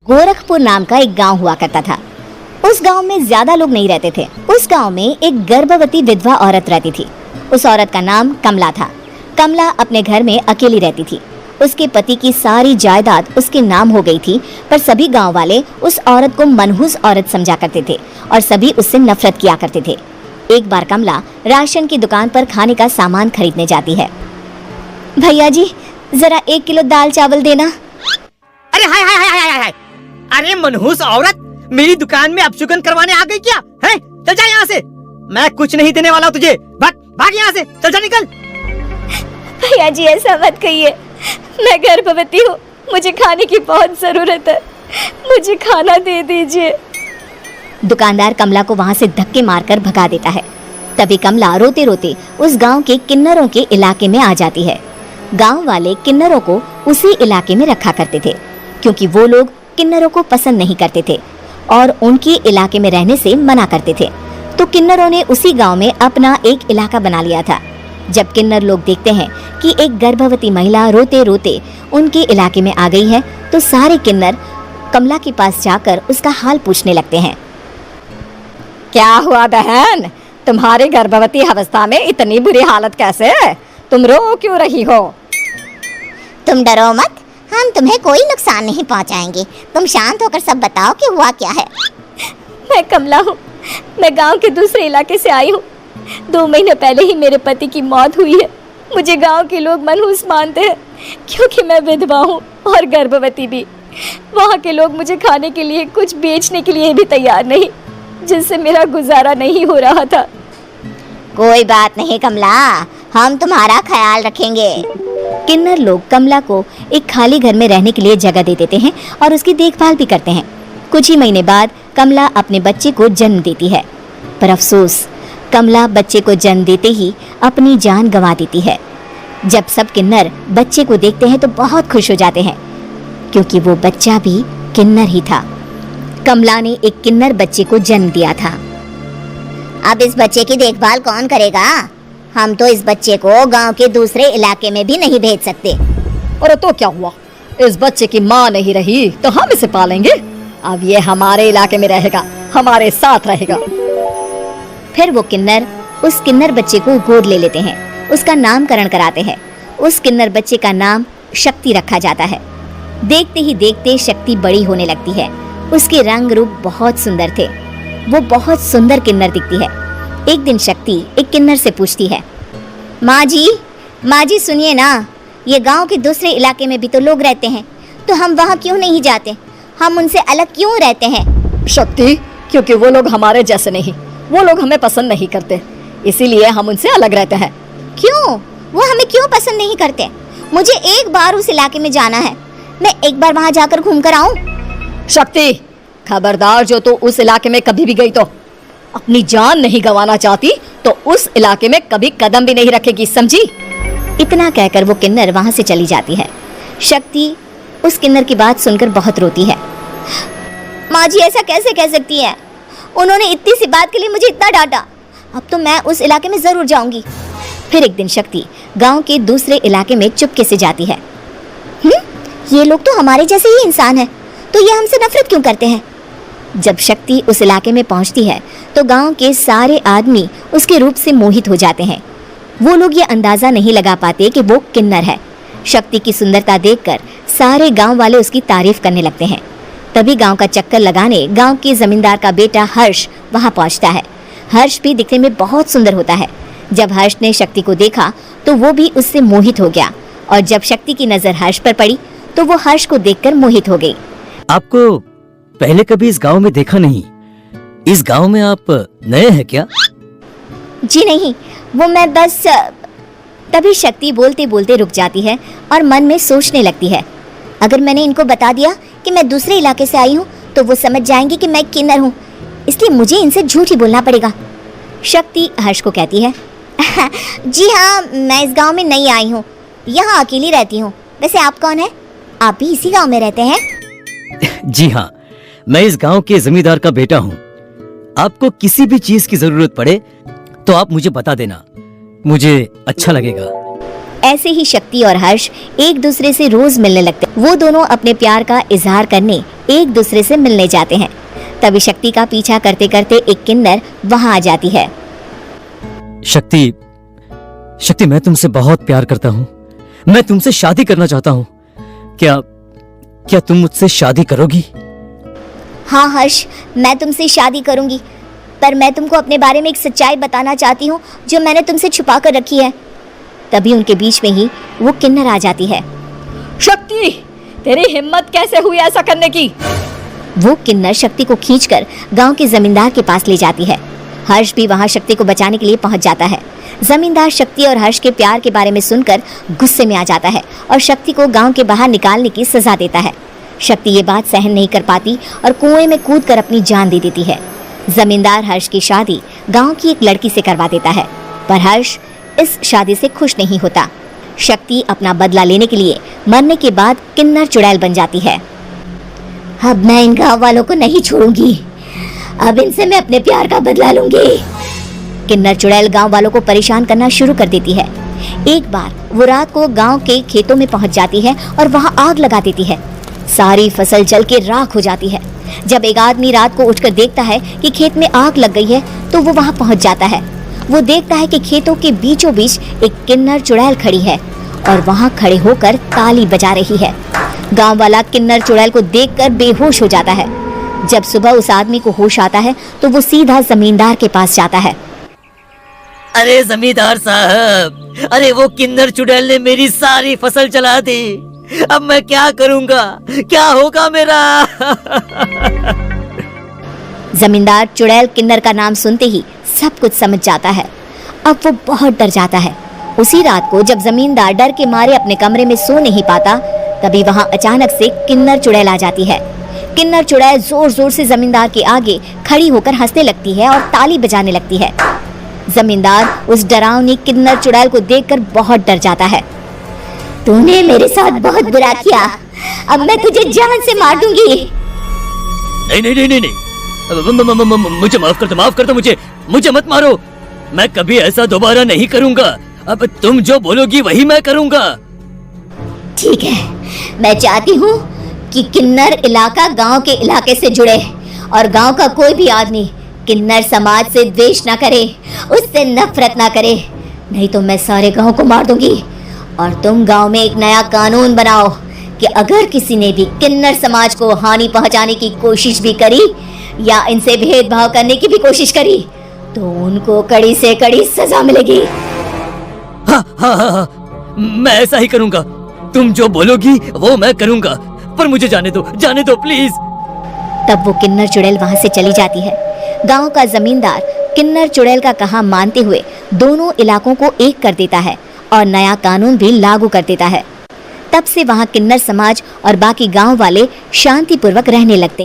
गोरखपुर नाम का एक गांव हुआ करता था। उस गांव में ज्यादा लोग नहीं रहते थे। उस गांव में एक गर्भवती विधवा औरत रहती थी। उस औरत का नाम कमला था। कमला अपने घर में अकेली रहती थी। उसके पति की सारी जायदाद उसके नाम हो गई थी, पर सभी गांव वाले उस औरत को मनहूस औरत समझा करते थे और सभी उससे नफरत किया करते थे। एक बार कमला राशन की दुकान पर खाने का सामान खरीदने जाती है। भैया जी, जरा 1 किलो दाल चावल देना। अरे हाय हाय हाय हाय हाय, अरे मनहूस औरत, मेरी दुकान में अपशुगन करवाने आ गई क्या? है, चल जा यहाँ से, मैं कुछ नहीं देने वाला तुझे। भाग यहाँ से, चल जा, निकल। भैया जी, ऐसा मत कहिए, मैं गर्भवती हूँ, मुझे खाने की बहुत जरूरत है, मुझे खाना दे दीजिए। दुकानदार कमला को वहाँ से धक्के मारकर भगा देता है। तभी कमला रोते रोते उस गांव के किन्नरों के इलाके में आ जाती है। गांव वाले किन्नरों को उसी इलाके में रखा करते थे, क्योंकि वो लोग किन्नरों को पसंद नहीं करते थे और उनके इलाके में रहने से मना करते थे। तो किन्नरों ने उसी गांव में अपना एक इलाका बना लिया था। जब किन्नर लोग देखते हैं कि एक गर्भवती महिला रोते रोते उनके इलाके में आ गई है, तो सारे किन्नर कमला के पास जाकर उसका हाल पूछने लगते हैं। क्या हुआ बहन, तुम्हारी गर्भवती अवस्था में इतनी बुरी हालत कैसे है? तुम रो क्यों रही हो? तुम डरो मत, हम तुम्हें कोई नुकसान नहीं पहुंचाएंगे। तुम शांत होकर सब बताओ कि हुआ क्या है। मैं कमला हूँ, मैं गांव के दूसरे इलाके से आई हूँ। 2 महीने पहले ही मेरे पति की मौत हुई है। मुझे गांव के लोग मनहूस मानते हैं, क्योंकि मैं विधवा हूँ और गर्भवती भी। वहाँ के लोग मुझे खाने के लिए कुछ बेचने के लिए भी तैयार नहीं, जिससे मेरा गुजारा नहीं हो रहा था। कोई बात नहीं कमला, हम तुम्हारा ख्याल रखेंगे। किन्नर लोग कमला को एक खाली घर में रहने के लिए जगह दे देते हैं और उसकी देखभाल भी करते हैं। कुछ ही महीने बाद कमला अपने बच्चे को जन्म देती है, पर अफसोस, कमला बच्चे को जन्म देते ही अपनी जान गंवा देती है। जब सब किन्नर बच्चे को देखते हैं तो बहुत खुश हो जाते हैं, क्योंकि वो बच्चा भी किन्नर ही था। कमला ने एक किन्नर बच्चे को जन्म दिया था। अब इस बच्चे की देखभाल कौन करेगा? हम तो इस बच्चे को गांव के दूसरे इलाके में भी नहीं भेज सकते। और तो क्या हुआ, इस बच्चे की माँ नहीं रही तो हम इसे पालेंगे। अब ये हमारे इलाके में रहेगा, हमारे साथ रहेगा। फिर वो किन्नर उस किन्नर बच्चे को गोद ले लेते हैं, उसका नामकरण कराते हैं। उस किन्नर बच्चे का नाम शक्ति रखा जाता है। देखते ही देखते शक्ति बड़ी होने लगती है। उसके रंग रूप बहुत सुंदर थे। वो बहुत सुंदर किन्नर दिखती है। एक दिन शक्ति एक किन्नर से पूछती है, माँ जी सुनिए ना, ये गांव के दूसरे इलाके में भी तो लोग रहते हैं, तो हम वहाँ क्यों नहीं जाते? हम उनसे अलग क्यों रहते हैं? शक्ति, क्योंकि वो लोग हमारे जैसे नहीं, वो लोग हमें पसंद नहीं करते, इसीलिए हम उनसे अलग रहते हैं। क्यों? वो हमें क्यों पसंद नहीं करते? मुझे एक बार उस इलाके में जाना है, मैं एक बार वहाँ जाकर घूम कर आऊँ। शक्ति, खबरदार, जो तो उस इलाके में कभी भी गई तो अपनी जान नहीं गंवाना चाहती तो उस इलाके में कभी कदम भी नहीं रखेगी, समझी? इतना कहकर वो किन्नर वहां से चली जाती है। शक्ति उस किन्नर की बात सुनकर बहुत रोती है। माँ जी, ऐसा कैसे कह सकती है? उन्होंने इतनी सी बात के लिए मुझे इतना डांटा। अब तो मैं उस इलाके में जरूर जाऊंगी। फिर एक दिन शक्ति गांव के दूसरे इलाके में चुपके से जाती है। ये लोग तो हमारे जैसे ही इंसान हैं, तो ये हमसे नफरत क्यों करते हैं? जब शक्ति उस इलाके में पहुंचती है तो गांव के सारे आदमी उसके रूप से मोहित हो जाते हैं। वो लोग ये अंदाजा नहीं लगा पाते कि वो किन्नर है। शक्ति की सुंदरता देखकर सारे गांव वाले उसकी तारीफ करने लगते हैं। तभी गांव का चक्कर लगाने गांव के जमींदार का बेटा हर्ष वहां पहुंचता है। हर्ष भी दिखने में बहुत सुंदर होता है। जब हर्ष ने शक्ति को देखा तो वो भी उससे मोहित हो गया, और जब शक्ति की नजर हर्ष पर पड़ी तो वो हर्ष को देखकर मोहित हो गई। आपको पहले कभी इस गांव में देखा नहीं। इस गांव में आप नए हैं क्या? जी नहीं, वो मैं बस। तभी शक्ति बोलते बोलते रुक जाती है और मन में सोचने लगती है, अगर मैंने इनको बता दिया कि मैं दूसरे इलाके से आई हूँ तो वो समझ जाएंगे कि मैं किन्नर हूँ, इसलिए मुझे इनसे झूठ ही बोलना पड़ेगा। शक्ति हर्ष को कहती है, जी हाँ, मैं इस गांव में नई आई हूँ, यहाँ अकेली रहती हूँ। वैसे आप कौन है? आप भी इसी गांव में रहते हैं? जी हाँ, मैं इस गांव के जमींदार का बेटा हूँ। आपको किसी भी चीज की जरूरत पड़े तो आप मुझे बता देना, मुझे अच्छा लगेगा। ऐसे ही शक्ति और हर्ष एक दूसरे से रोज मिलने लगते। वो दोनों अपने प्यार का इजहार करने एक दूसरे से मिलने जाते हैं। तभी शक्ति का पीछा करते करते एक किन्नर वहां आ जाती है। शक्ति, शक्ति मैं तुमसे बहुत प्यार करता हूँ। मैं तुमसे शादी करना चाहता हूँ। क्या तुम मुझसे शादी करोगी? हाँ हर्ष, मैं तुमसे शादी करूंगी, पर मैं तुमको अपने बारे में एक सच्चाई बताना चाहती हूँ जो मैंने तुमसे छुपा कर रखी है। तभी उनके बीच में ही वो किन्नर आ जाती है। शक्ति, तेरी हिम्मत कैसे हुई ऐसा करने की? वो किन्नर शक्ति को खींचकर गांव के जमींदार के पास ले जाती है। हर्ष भी वहां शक्ति को बचाने के लिए पहुंच जाता है। जमींदार शक्ति और हर्ष के प्यार के बारे में सुनकर गुस्से में आ जाता है और शक्ति को गांव के बाहर निकालने की सजा देता है। शक्ति ये बात सहन नहीं कर पाती और कुएं में कूदकर अपनी जान दे देती है। जमींदार हर्ष की शादी गांव की एक लड़की से करवा देता है, पर हर्ष इस शादी से खुश नहीं होता। शक्ति अपना बदला लेने के लिए मरने के बाद किन्नर चुड़ैल बन जाती है। अब मैं इन गांव वालों को नहीं छोड़ूंगी, अब इनसे मैं अपने प्यार का बदला लूंगी। किन्नर चुड़ैल गांव वालों को परेशान करना शुरू कर देती है। एक बार वो रात को गांव के खेतों में पहुंच जाती है और वहां आग लगा देती है। सारी फसल जल के राख हो जाती है। जब एक आदमी रात को उठकर देखता है कि खेत में आग लग गई है तो वो वहां पहुंच जाता है। वो देखता है कि खेतों के बीचों बीच एक किन्नर चुड़ैल खड़ी है और वहां खड़े होकर ताली बजा रही है। गांव वाला किन्नर चुड़ैल को देखकर बेहोश हो जाता है। जब सुबह उस आदमी को होश आता है तो वो सीधा जमींदार के पास जाता है। अरे जमींदार साहब, अरे वो किन्नर चुड़ैल ने मेरी सारी फसल जला दी। अब मैं क्या करूंगा, क्या होगा मेरा? जमींदार चुड़ैल किन्नर का नाम सुनते ही सब कुछ समझ जाता है। अब वो बहुत डर जाता है। उसी रात को जब जमींदार डर के मारे अपने कमरे में सो नहीं पाता, तभी वहां अचानक से किन्नर चुड़ैल आ जाती है। किन्नर चुड़ैल जोर जोर से जमींदार के आगे खड़ी होकर हंसने लगती है और ताली बजाने लगती है। जमींदार उस डरावनी किन्नर चुड़ैल को देखकर बहुत डर जाता है। तूने मेरे साथ बहुत बुरा किया, अब मैं तुझे जान से मार दूंगी। नहीं नहीं नहीं नहीं, नहीं। मुझे माफ कर दो, मुझे मत मारो। मैं कभी ऐसा दोबारा नहीं करूंगा। अब तुम जो बोलोगी वही मैं करूंगा। ठीक है, मैं चाहती हूँ कि किन्नर इलाका गांव के इलाके से जुड़े और गांव का कोई भी आदमी किन्नर समाज से द्वेष ना करे, उससे नफरत ना करे, नहीं तो मैं सारे गांव को मार दूंगी। और तुम गांव में एक नया कानून बनाओ कि अगर किसी ने भी किन्नर समाज को हानि पहुंचाने की कोशिश भी करी या इनसे भेदभाव करने की भी कोशिश करी तो उनको कड़ी से कड़ी सजा मिलेगी। हाँ, मैं ऐसा ही करूंगा। तुम जो बोलोगी वो मैं करूंगा, पर मुझे जाने दो प्लीज। तब वो किन्नर चुड़ैल वहां से चली जाती है। गांव का जमींदार किन्नर चुड़ैल का कहा मानते हुए दोनों इलाकों को एक कर देता है और नया कानून भी लागू कर देता है। तब से वहां किन्नर समाज और बाकी गांव वाले शांतिपूर्वक रहने लगते।